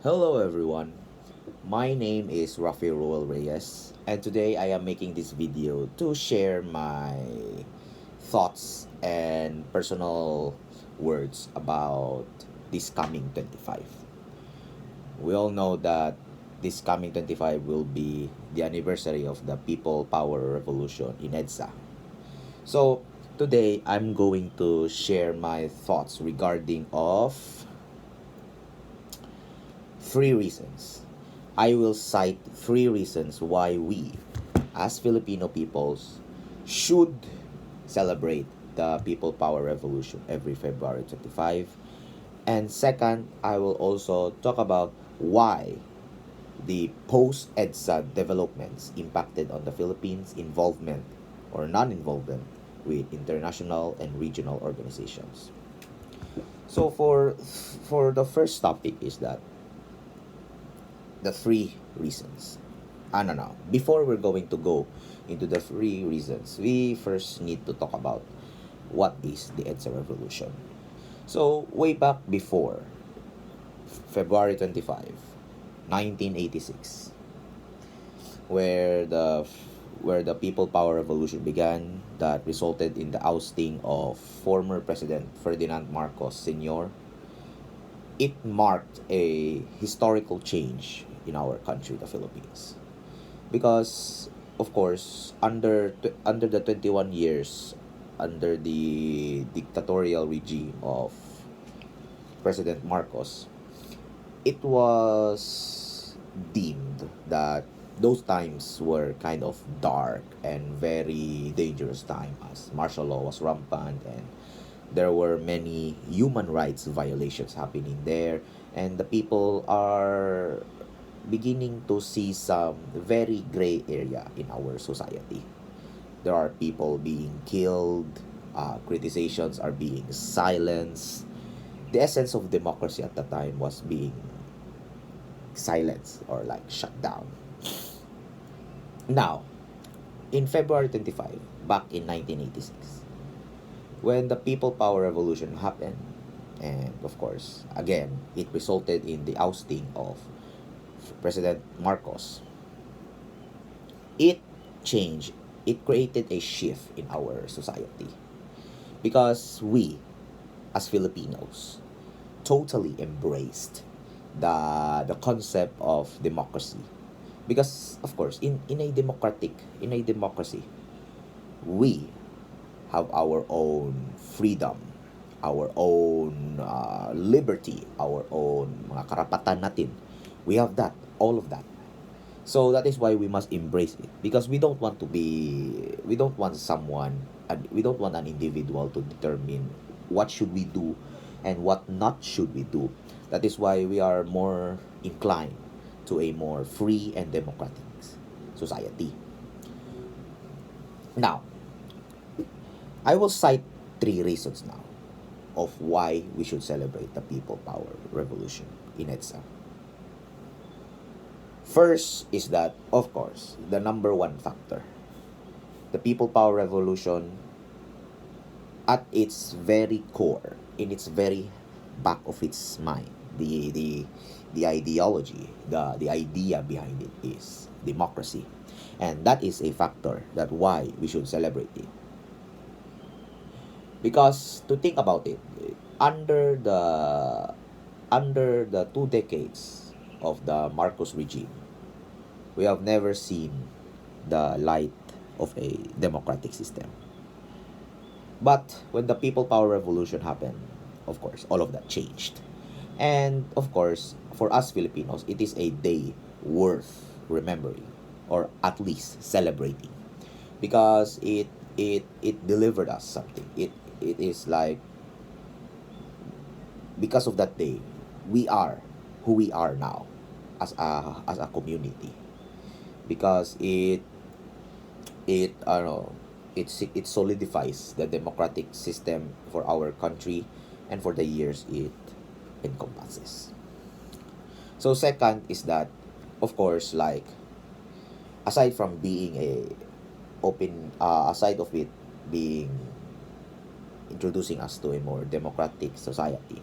Hello everyone, my name is Rafi Reyes and today I am making this video to share my thoughts and personal words about this coming 25. We all know that this coming 25 will be the anniversary of the People Power Revolution in EDSA. So today I'm going to share my thoughts regarding of three reasons. I will cite three reasons why we, as Filipino peoples, should celebrate the People Power Revolution every February 25. And second, I will also talk about why the post-EDSA developments impacted on the Philippines' involvement or non-involvement with international and regional organizations. So for the first topic is that the three reasons. No. Before we're going to go into the three reasons, we first need to talk about what is the EDSA Revolution. So, way back before February 25, 1986, where the People Power Revolution began, that resulted in the ousting of former President Ferdinand Marcos Sr., it marked a historical change in our country, the Philippines. Because, of course, under the 21 years under the dictatorial regime of President Marcos, it was deemed that those times were kind of dark and very dangerous time, as martial law was rampant and there were many human rights violations happening there, and the people are beginning to see some very gray area in our society. There are people being killed, criticisms are being silenced. The essence of democracy at the time was being silenced or like shut down. Now, in February 25, back in 1986, when the People Power Revolution happened, and of course, again, it resulted in the ousting of President Marcos, it changed, it created a shift in our society. Because we, as Filipinos, totally embraced the concept of democracy. Because of course, in a democracy, we have our own freedom, our own liberty, our own mga karapatan natin. We have that, all of that. So that is why we must embrace it, because we don't want someone, and we don't want an individual to determine what should we do and what not should we do. That is why we are more inclined to a more free and democratic society. Now, I will cite three reasons now of why we should celebrate the People Power Revolution in EDSA. First is that, of course, the number one factor. The People Power Revolution, at its very core, in its very back of its mind, the ideology, the idea behind it is democracy. And that is a factor that why we should celebrate it. Because to think about it, under the under the 2 decades of the Marcos regime, we have never seen the light of a democratic system. But when the People Power Revolution happened, of course, all of that changed. And of course, for us Filipinos, it is a day worth remembering, or at least celebrating, because it delivered us something. It is like, because of that day, we are who we are now as a community, because it I don't know, it solidifies the democratic system for our country and for the years it encompasses. So second is that, of course, like, aside from being a aside of it being introducing us to a more democratic society,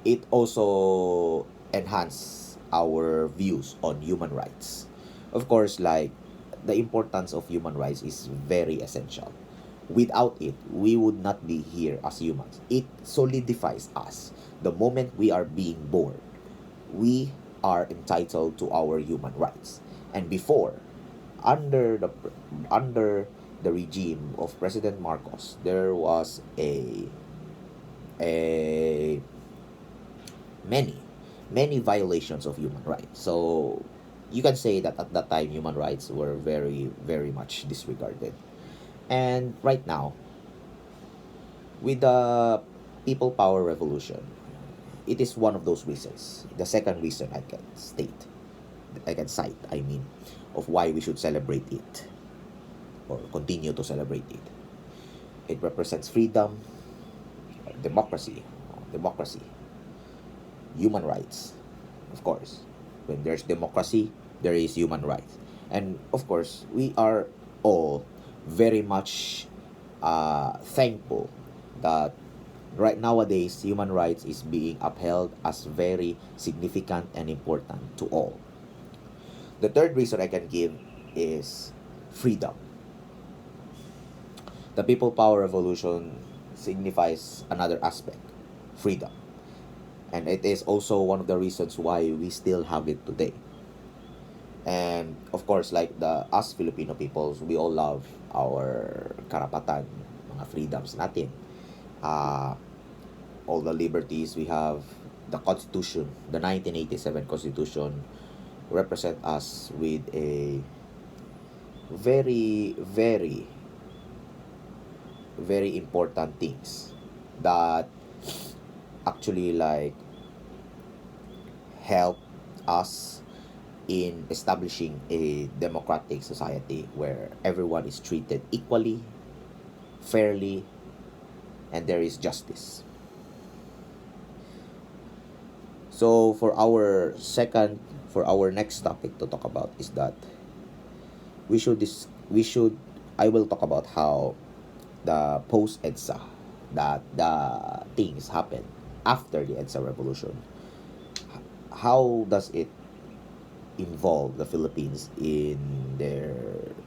it also enhance our views on human rights. Of course, like the importance of human rights is very essential. Without it, we would not be here as humans. It solidifies us. The moment we are being born, we are entitled to our human rights. And before, under the regime of President Marcos, there was a many many violations of human rights. So you can say that at that time human rights were very much disregarded. And right now, with the people power revolution, it is one of those reasons. The second reason I can cite, I mean, of why we should celebrate it or continue to celebrate it. It represents freedom, democracy, human rights. Of course, when there's democracy, there is human rights. And of course, we are all very much thankful that right nowadays human rights is being upheld as very significant and important to all. The third reason I can give is freedom. The people power revolution signifies another aspect, freedom. And it is also one of the reasons why we still have it today. And of course, like the us Filipino peoples, we all love our karapatan, mga freedoms natin. Uh, all the liberties we have, the Constitution, the 1987 Constitution represent us with a very very important things that actually like help us in establishing a democratic society where everyone is treated equally, fairly, and there is justice. So for our next topic to talk about is that we should I will talk about how the post EDSA, that the things happen after the EDSA revolution. How does it involve the Philippines in their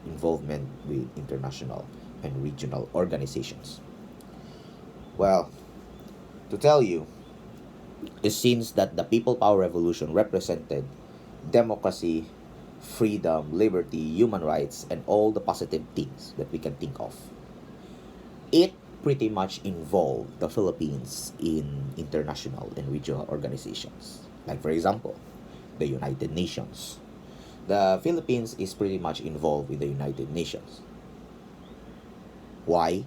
involvement with international and regional organizations? Well, to tell you, it seems that the people power revolution represented democracy, freedom, liberty, human rights, and all the positive things that we can think of. It pretty much involved the Philippines in international and regional organizations. Like, for example, the United Nations. The Philippines is pretty much involved with the United Nations. Why?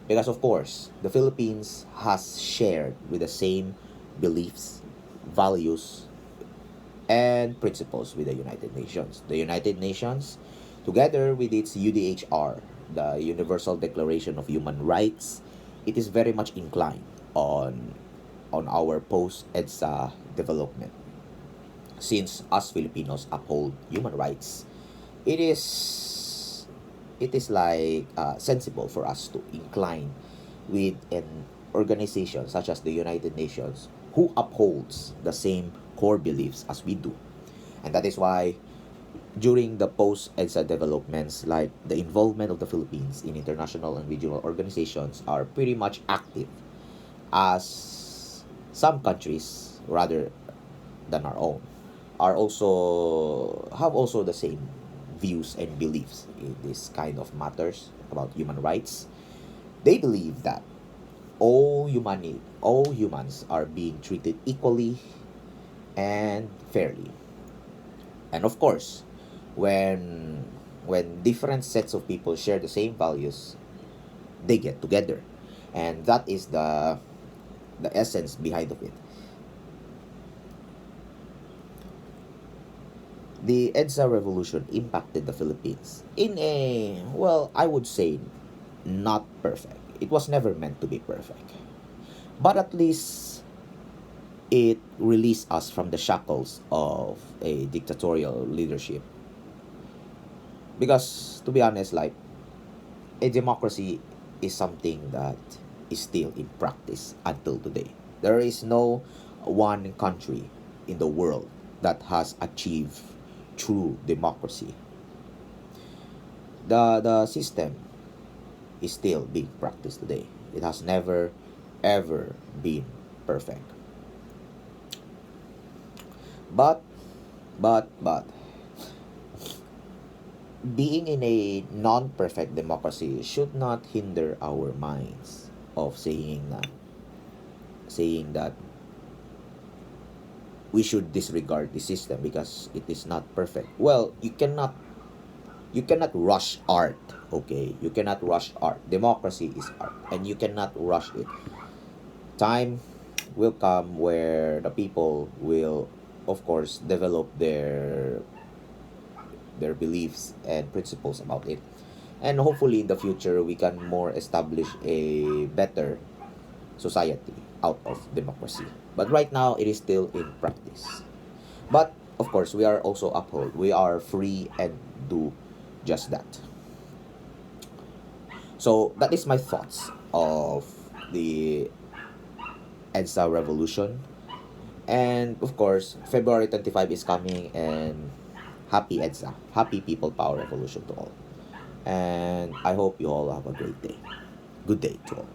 Because, of course, the Philippines has shared with the same beliefs, values, and principles with the United Nations. The United Nations, together with its UDHR, the Universal Declaration of Human Rights, it is very much inclined on our post-EDSA development. Since us Filipinos uphold human rights, it is like sensible for us to incline with an organization such as the United Nations who upholds the same core beliefs as we do. And that is why during the post-EDSA developments, like the involvement of the Philippines in international and regional organizations are pretty much active as some countries rather than our own are also have also the same views and beliefs in this kind of matters about human rights. They believe that all humans are being treated equally and fairly. And of course, when different sets of people share the same values, they get together. And that is the essence behind of it. The EDSA revolution impacted the Philippines in a, well, I would say not perfect. It was never meant to be perfect. But at least it released us from the shackles of a dictatorial leadership. Because, to be honest, like, a democracy is something that is still in practice until today. There is no one country in the world that has achieved true democracy. The system is still being practiced today. It has never ever been perfect. But but being in a non-perfect democracy should not hinder our minds of saying that we should disregard the system because it is not perfect. Well, you cannot rush art, okay? You cannot rush art. Democracy is art, and you cannot rush it. Time will come where the people will, of course, develop their beliefs and principles about it. And hopefully in the future we can more establish a better society out of democracy. But right now it is still in practice. But of course we are also upheld. We are free and do just that. So that is my thoughts of the EDSA Revolution. And of course, February 25 is coming, and happy EDSA. Happy People Power Revolution to all. And I hope you all have a great day. Good day to all.